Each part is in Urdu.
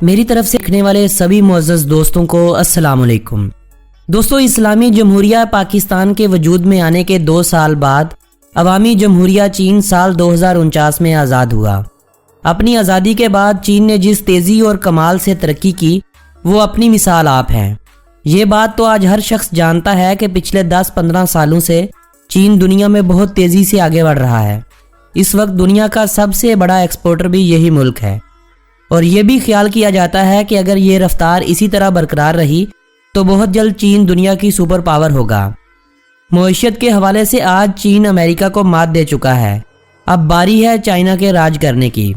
میری طرف سے دیکھنے والے سبھی معزز دوستوں کو السلام علیکم۔ دوستوں، اسلامی جمہوریہ پاکستان کے وجود میں آنے کے 2 سال بعد عوامی جمہوریہ چین سال 2049 میں آزاد ہوا۔ اپنی آزادی کے بعد چین نے جس تیزی اور کمال سے ترقی کی وہ اپنی مثال آپ ہے۔ یہ بات تو آج ہر شخص جانتا ہے کہ پچھلے 10-15 سالوں سے چین دنیا میں بہت تیزی سے آگے بڑھ رہا ہے۔ اس وقت دنیا کا سب سے بڑا ایکسپورٹر بھی یہی ملک ہے، اور یہ بھی خیال کیا جاتا ہے کہ اگر یہ رفتار اسی طرح برقرار رہی تو بہت جلد چین دنیا کی سپر پاور ہوگا۔ معیشت کے حوالے سے آج چین امریکہ کو مات دے چکا ہے۔ اب باری ہے چائنا کے راج کرنے کی۔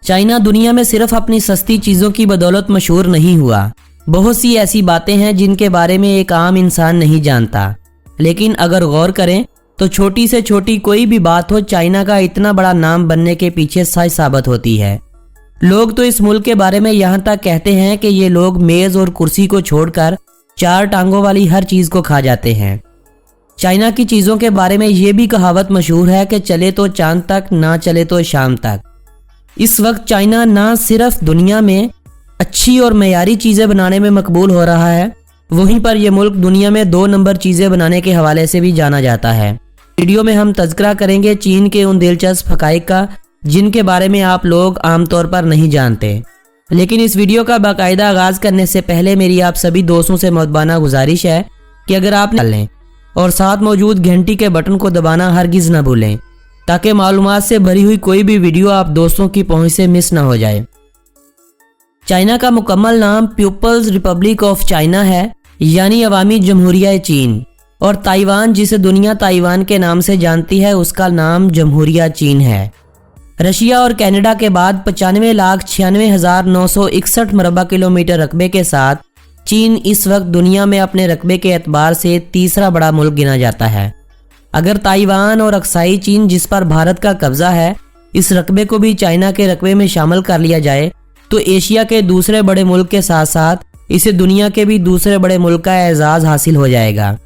چائنا دنیا میں صرف اپنی سستی چیزوں کی بدولت مشہور نہیں ہوا، بہت سی ایسی باتیں ہیں جن کے بارے میں ایک عام انسان نہیں جانتا، لیکن اگر غور کریں تو چھوٹی سے چھوٹی کوئی بھی بات ہو چائنا کا اتنا بڑا نام بننے کے پیچھے سچ ثابت ہوتی ہے۔ لوگ تو اس ملک کے بارے میں یہاں تک کہتے ہیں کہ یہ لوگ میز اور کرسی کو چھوڑ کر 4 ٹانگوں والی ہر چیز کو کھا جاتے ہیں۔ چائنا کی چیزوں کے بارے میں یہ بھی کہاوت مشہور ہے کہ چلے تو چاند تک، نہ چلے تو شام تک۔ اس وقت چائنا نہ صرف دنیا میں اچھی اور معیاری چیزیں بنانے میں مقبول ہو رہا ہے، وہیں پر یہ ملک دنیا میں 2 نمبر چیزیں بنانے کے حوالے سے بھی جانا جاتا ہے۔ ویڈیو میں ہم تذکرہ کریں گے چین کے ان دلچسپ حقائق کا جن کے بارے میں آپ لوگ عام طور پر نہیں جانتے، لیکن اس ویڈیو کا باقاعدہ آغاز کرنے سے پہلے میری آپ سبھی دوستوں سے مؤدبانہ گزارش ہے کہ اگر آپ ڈال لیں اور ساتھ موجود گھنٹی کے بٹن کو دبانا ہرگز نہ بھولیں، تاکہ معلومات سے بھری ہوئی کوئی بھی ویڈیو آپ دوستوں کی پہنچ سے مس نہ ہو جائے۔ چائنا کا مکمل نام پیپلز ریپبلک آف چائنا ہے، یعنی عوامی جمہوریہ چین، اور تائیوان جسے دنیا تائیوان کے نام سے جانتی ہے اس کا نام جمہوریہ چین ہے۔ رشیا اور کینیڈا کے بعد 95,96,961 مربع کلومیٹر رقبے کے ساتھ چین اس وقت دنیا میں اپنے رقبے کے اعتبار سے تیسرا بڑا ملک گنا جاتا ہے۔ اگر تائیوان اور اکسائی چین جس پر بھارت کا قبضہ ہے اس رقبے کو بھی چائنا کے رقبے میں شامل کر لیا جائے تو ایشیا کے دوسرے بڑے ملک کے ساتھ ساتھ اسے دنیا کے بھی دوسرے بڑے ملک کا اعزاز حاصل ہو جائے گا۔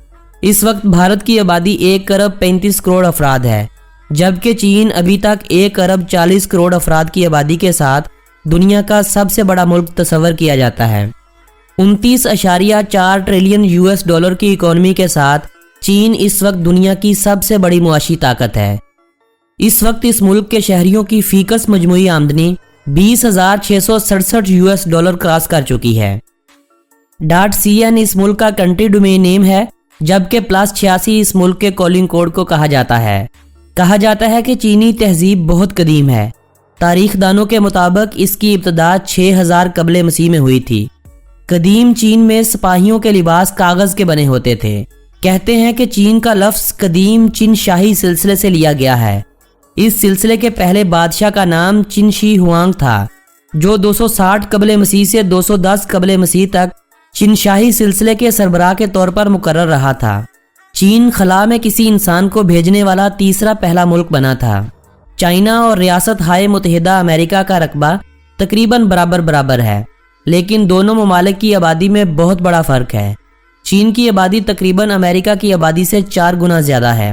اس وقت بھارت کی آبادی 1,35,00,00,000 افراد ہے، جبکہ چین ابھی تک 1,40,00,00,000 افراد کی آبادی کے ساتھ دنیا کا سب سے بڑا ملک تصور کیا جاتا ہے۔ 29.4 ٹریلین $US کی اکانومی کے ساتھ چین اس وقت دنیا کی سب سے بڑی معاشی طاقت ہے۔ اس وقت اس ملک کے شہریوں کی فی کس مجموعی آمدنی $20,667 کراس کر چکی ہے۔ .cn اس ملک کا کنٹری ڈومین نیم ہے، جبکہ +86 اس ملک کے کالنگ کوڈ کو کہا جاتا ہے۔ کہا جاتا ہے کہ چینی تہذیب بہت قدیم ہے۔ تاریخ دانوں کے مطابق اس کی ابتدا 6000 قبل مسیح میں ہوئی تھی۔ قدیم چین میں سپاہیوں کے لباس کاغذ کے بنے ہوتے تھے۔ کہتے ہیں کہ چین کا لفظ قدیم چین شاہی سلسلے سے لیا گیا ہے۔ اس سلسلے کے پہلے بادشاہ کا نام چین شی ہوانگ تھا، جو 260 قبل مسیح سے 210 قبل مسیح تک چین شاہی سلسلے کے سربراہ کے طور پر مقرر رہا تھا۔ چین خلا میں کسی انسان کو بھیجنے والا تیسرا پہلا ملک بنا تھا۔ چائنا اور ریاست ہائے متحدہ امریکہ کا رقبہ تقریباً برابر ہے، لیکن دونوں ممالک کی آبادی میں بہت بڑا فرق ہے۔ چین کی آبادی تقریباً امریکہ کی آبادی سے 4 گنا زیادہ ہے۔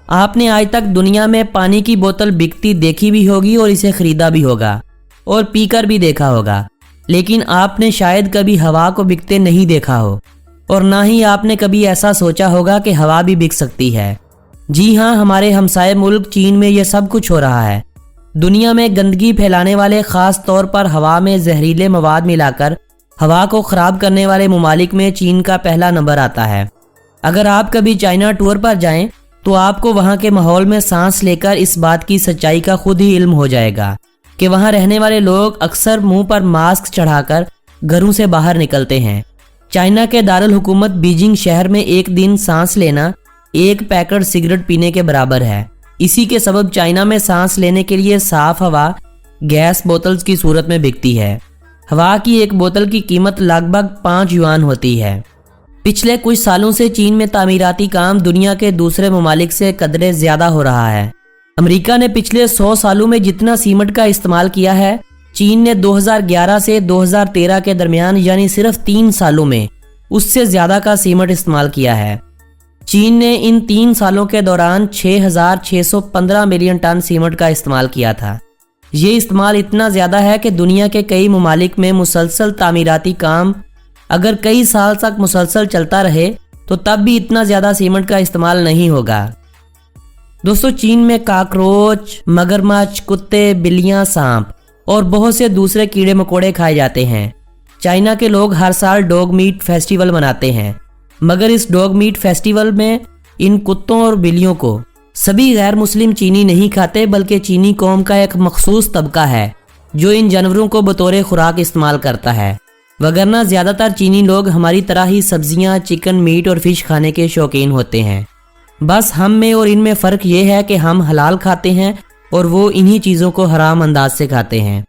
آپ نے آج تک دنیا میں پانی کی بوتل بکتی دیکھی بھی ہوگی اور اسے خریدا بھی ہوگا اور پی کر بھی دیکھا ہوگا، لیکن آپ نے شاید کبھی ہوا کو بکتے نہیں دیکھا ہو، اور نہ ہی آپ نے کبھی ایسا سوچا ہوگا کہ ہوا بھی بک سکتی ہے۔ جی ہاں، ہمارے ہمسائے ملک چین میں یہ سب کچھ ہو رہا ہے۔ دنیا میں گندگی پھیلانے والے، خاص طور پر ہوا میں زہریلے مواد ملا کر ہوا کو خراب کرنے والے ممالک میں چین کا پہلا نمبر آتا ہے۔ اگر آپ کبھی چائنا ٹور پر جائیں تو آپ کو وہاں کے ماحول میں سانس لے کر اس بات کی سچائی کا خود ہی علم ہو جائے گا کہ وہاں رہنے والے لوگ اکثر منہ پر ماسک چڑھا کر گھروں سے باہر نکلتے ہیں۔ چائنا کے دارالحکومت بیجنگ شہر میں ایک دن سانس لینا 1 پیکٹ سگریٹ پینے کے برابر ہے۔ اسی کے سبب چائنا میں سانس لینے کے لیے صاف ہوا گیس بوتلز کی صورت میں بکتی ہے۔ ہوا کی ایک بوتل کی قیمت لگ بھگ 5 یوان ہوتی ہے۔ پچھلے کچھ سالوں سے چین میں تعمیراتی کام دنیا کے دوسرے ممالک سے قدرے زیادہ ہو رہا ہے۔ امریکہ نے پچھلے 100 سالوں میں جتنا سیمنٹ کا استعمال کیا ہے، چین نے 2011 سے 2013 کے درمیان یعنی صرف 3 سالوں میں اس سے زیادہ کا سیمنٹ استعمال کیا ہے۔ چین نے ان 3 سالوں کے دوران 6,615 ملین ٹن سیمنٹ کا استعمال کیا تھا، یہ استعمال اتنا زیادہ ہے کہ دنیا کے کئی ممالک میں مسلسل تعمیراتی کام اگر کئی سال تک مسلسل چلتا رہے تو تب بھی اتنا زیادہ سیمنٹ کا استعمال نہیں ہوگا۔ دوستو، چین میں کاکروچ، مگرمچھ، کتے، بلیاں، سانپ اور بہت سے دوسرے کیڑے مکوڑے کھائے جاتے ہیں۔ چائنا کے لوگ ہر سال ڈوگ میٹ فیسٹیول مناتے ہیں، مگر اس ڈوگ میٹ فیسٹیول میں ان کتوں اور بلیوں کو سبھی غیر مسلم چینی نہیں کھاتے، بلکہ چینی قوم کا ایک مخصوص طبقہ ہے جو ان جانوروں کو بطور خوراک استعمال کرتا ہے، وگرنہ زیادہ تر چینی لوگ ہماری طرح ہی سبزیاں، چکن، میٹ اور فش کھانے کے شوقین ہوتے ہیں۔ بس ہم میں اور ان میں فرق یہ ہے کہ ہم حلال کھاتے ہیں اور وہ انہی چیزوں کو حرام انداز سے کھاتے ہیں۔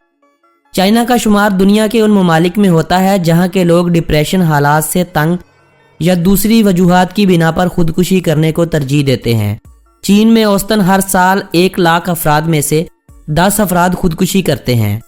چائنا کا شمار دنیا کے ان ممالک میں ہوتا ہے جہاں کے لوگ ڈپریشن حالات سے تنگ یا دوسری وجوہات کی بنا پر خودکشی کرنے کو ترجیح دیتے ہیں۔ چین میں اوسطاً ہر سال 1 لاکھ افراد میں سے 10 افراد خودکشی کرتے ہیں۔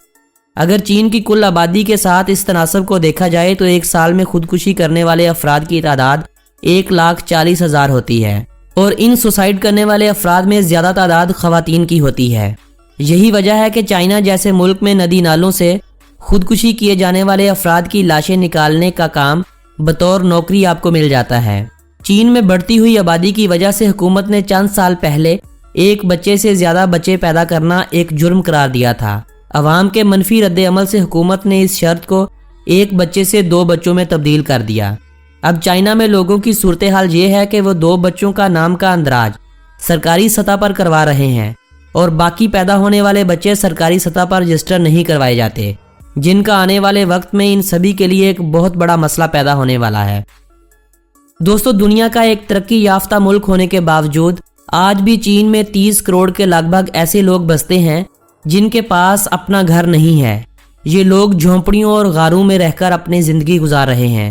اگر چین کی کل آبادی کے ساتھ اس تناسب کو دیکھا جائے تو ایک سال میں خودکشی کرنے والے افراد کی تعداد 1,40,000 ہوتی ہے، اور ان سوسائڈ کرنے والے افراد میں زیادہ تعداد خواتین کی ہوتی ہے۔ یہی وجہ ہے کہ چائنا جیسے ملک میں ندی نالوں سے خودکشی کیے جانے والے افراد کی لاشیں نکالنے کا کام بطور نوکری آپ کو مل جاتا ہے۔ چین میں بڑھتی ہوئی آبادی کی وجہ سے حکومت نے چند سال پہلے ایک بچے سے زیادہ بچے پیدا کرنا ایک جرم قرار دیا تھا۔ عوام کے منفی رد عمل سے حکومت نے اس شرط کو 1 بچے سے 2 بچوں میں تبدیل کر دیا۔ اب چائنا میں لوگوں کی صورتحال یہ ہے کہ وہ 2 بچوں کا نام کا اندراج سرکاری سطح پر کروا رہے ہیں، اور باقی پیدا ہونے والے بچے سرکاری سطح پر رجسٹر نہیں کروائے جاتے، جن کا آنے والے وقت میں ان سبھی کے لیے ایک بہت بڑا مسئلہ پیدا ہونے والا ہے۔ دوستو، دنیا کا ایک ترقی یافتہ ملک ہونے کے باوجود آج بھی چین میں 30 کروڑ کے لگ بھگ ایسے لوگ بستے ہیں جن کے پاس اپنا گھر نہیں ہے۔ یہ لوگ جھونپڑیوں اور غاروں میں رہ کر اپنی زندگی گزار رہے ہیں۔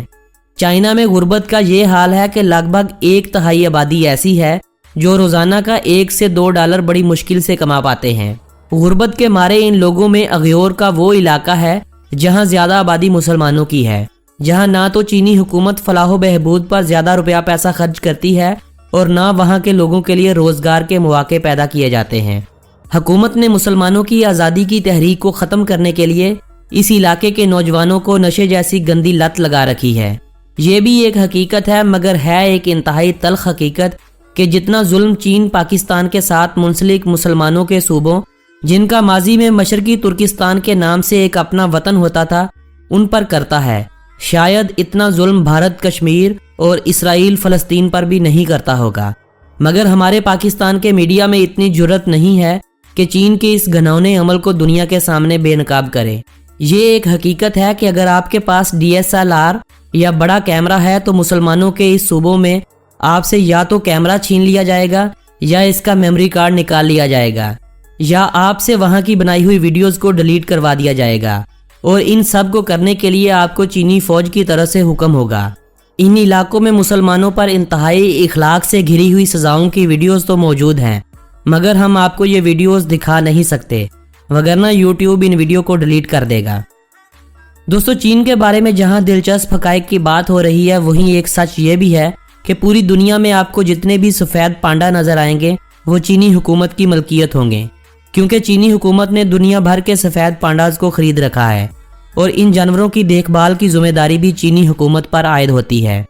چائنا میں غربت کا یہ حال ہے کہ لگ بھگ 1/3 آبادی ایسی ہے جو روزانہ کا $1 سے $2 بڑی مشکل سے کما پاتے ہیں۔ غربت کے مارے ان لوگوں میں اغیور کا وہ علاقہ ہے جہاں زیادہ آبادی مسلمانوں کی ہے، جہاں نہ تو چینی حکومت فلاح و بہبود پر زیادہ روپیہ پیسہ خرچ کرتی ہے اور نہ وہاں کے لوگوں کے لیے روزگار کے مواقع پیدا کیے جاتے ہیں۔ حکومت نے مسلمانوں کی آزادی کی تحریک کو ختم کرنے کے لیے اس علاقے کے نوجوانوں کو نشے جیسی گندی لت لگا رکھی ہے۔ یہ بھی ایک حقیقت ہے، مگر ہے ایک انتہائی تلخ حقیقت کہ جتنا ظلم چین پاکستان کے ساتھ منسلک مسلمانوں کے صوبوں، جن کا ماضی میں مشرقی ترکستان کے نام سے ایک اپنا وطن ہوتا تھا، ان پر کرتا ہے، شاید اتنا ظلم بھارت، کشمیر اور اسرائیل، فلسطین پر بھی نہیں کرتا ہوگا۔ مگر ہمارے پاکستان کے میڈیا میں اتنی جرأت نہیں ہے کہ چین کے اس گھنونے عمل کو دنیا کے سامنے بے نقاب کرے۔ یہ ایک حقیقت ہے کہ اگر آپ کے پاس DSLR یا بڑا کیمرہ ہے تو مسلمانوں کے اس صوبوں میں آپ سے یا تو کیمرہ چھین لیا جائے گا یا اس کا میموری کارڈ نکال لیا جائے گا، یا آپ سے وہاں کی بنائی ہوئی ویڈیوز کو ڈیلیٹ کروا دیا جائے گا، اور ان سب کو کرنے کے لیے آپ کو چینی فوج کی طرف سے حکم ہوگا۔ ان علاقوں میں مسلمانوں پر انتہائی اخلاق سے گھری ہوئی سزاؤں کی ویڈیوز تو موجود ہیں، مگر ہم آپ کو یہ ویڈیوز دکھا نہیں سکتے، وگرنہ YouTube ان ویڈیو کو ڈیلیٹ کر دے گا۔ دوستو، چین کے بارے میں جہاں دلچسپ حقائق کی بات ہو رہی ہے، وہیں ایک سچ یہ بھی ہے کہ پوری دنیا میں آپ کو جتنے بھی سفید پانڈا نظر آئیں گے وہ چینی حکومت کی ملکیت ہوں گے، کیونکہ چینی حکومت نے دنیا بھر کے سفید پانڈاز کو خرید رکھا ہے، اور ان جانوروں کی دیکھ بھال کی ذمہ داری بھی چینی حکومت پر عائد ہوتی ہے۔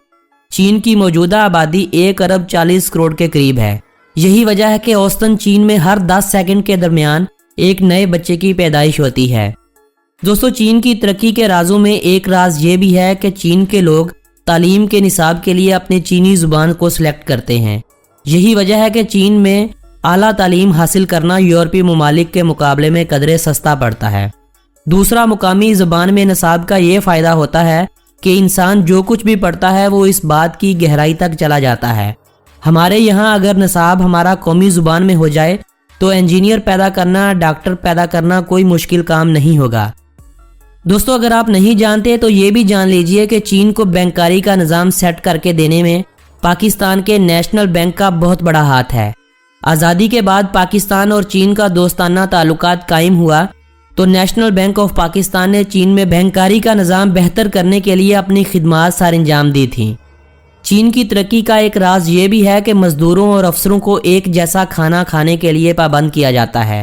چین کی موجودہ آبادی 1,40 کروڑ کے قریب ہے۔ یہی وجہ ہے کہ اوسطاً چین میں ہر 10 سیکنڈ کے درمیان ایک نئے بچے کی پیدائش ہوتی ہے۔ دوستو، چین کی ترقی کے رازوں میں ایک راز یہ بھی ہے کہ چین کے لوگ تعلیم کے نصاب کے لیے اپنی چینی زبان کو سلیکٹ کرتے ہیں۔ یہی وجہ ہے کہ چین میں اعلیٰ تعلیم حاصل کرنا یورپی ممالک کے مقابلے میں قدرے سستا پڑتا ہے۔ دوسرا، مقامی زبان میں نصاب کا یہ فائدہ ہوتا ہے کہ انسان جو کچھ بھی پڑھتا ہے وہ اس بات کی گہرائی تک چلا جاتا ہے۔ ہمارے یہاں اگر نصاب ہمارا قومی زبان میں ہو جائے تو انجینئر پیدا کرنا، ڈاکٹر پیدا کرنا کوئی مشکل کام نہیں ہوگا۔ دوستو، اگر آپ نہیں جانتے تو یہ بھی جان لیجئے کہ چین کو بینکاری کا نظام سیٹ کر کے دینے میں پاکستان کے نیشنل بینک کا بہت بڑا ہاتھ ہے۔ آزادی کے بعد پاکستان اور چین کا دوستانہ تعلقات قائم ہوا تو نیشنل بینک آف پاکستان نے چین میں بینکاری کا نظام بہتر کرنے کے لیے اپنی خدمات سر انجام دی تھیں۔ چین کی ترقی کا ایک راز یہ بھی ہے کہ مزدوروں اور افسروں کو ایک جیسا کھانا کھانے کے لیے پابند کیا جاتا ہے۔